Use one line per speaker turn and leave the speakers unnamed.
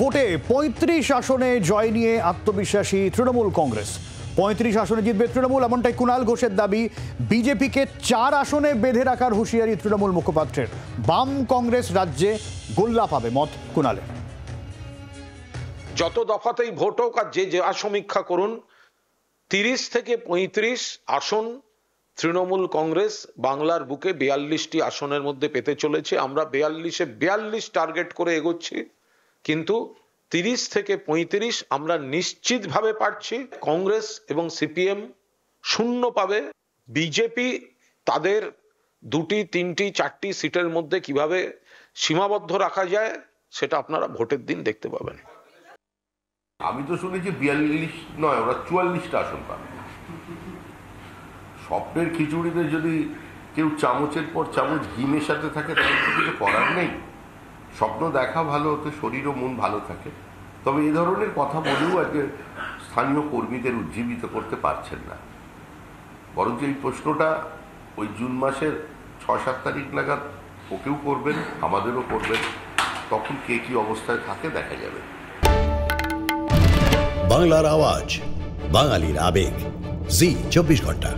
ভোটে ৩৫ আসনে জয় নিয়ে আত্মবিশ্বাসী তৃণমূল কংগ্রেস। ৩৫ আসনে জিতবে তৃণমূল, এমনটাই কুণাল ঘোষের দাবি। বিজেপিকে ৪ আসনে বেঁধে রাখার হুঁশিয়ারি তৃণমূল মুখপাত্রের। বাম কংগ্রেস রাজ্যে গোল্লা পাবে, মত কুণালের।
যত দফাতেই ভোট হোক আর যে সমীক্ষা করুন, ৩০ থেকে ৩৫ আসন তৃণমূল কংগ্রেস বাংলার বুকে ৪২টি আসনের মধ্যে পেতে চলেছে। আমরা ৪২-এ ৪২ টার্গেট করে এগোচ্ছি, কিন্তু ৩০ থেকে ৩৫ আমরা নিশ্চিতভাবে পাচ্ছি। কংগ্রেস এবং সিপিএম শূন্য পাবে। বিজেপি তাদের ২টি, ৩টি, ৪টি সিটের মধ্যে কিভাবে সীমাবদ্ধ রাখা যায় সেটা আপনারা ভোটের দিন দেখতে পাবেন।
আমি তো শুনেছি ৪২ নয়, ওরা ৪৪টা আসন পাবে। স্বপ্নের খিচুড়িতে যদি কেউ চামচের পর চামচ ঘি মেশাতে থাকে তাহলে তো কিছু করার নেই। স্বপ্ন দেখা ভালো, হতে শরীর ও মন ভালো থাকে। তবে এই ধরনের কথা বলেও আজকে স্থানীয় কর্মীদের উজ্জীবিত করতে পারছেন না। বরঞ্চ এই প্রশ্নটা ওই জুন মাসের ৬-৭ তারিখ নাগাদ ওকেও করবেন, আমাদেরও করবেন। তখন কে কি অবস্থায় থাকে দেখা যাবে।
বাংলার আওয়াজ, বাঙালির আবেগ, জি ২৪ ঘন্টা।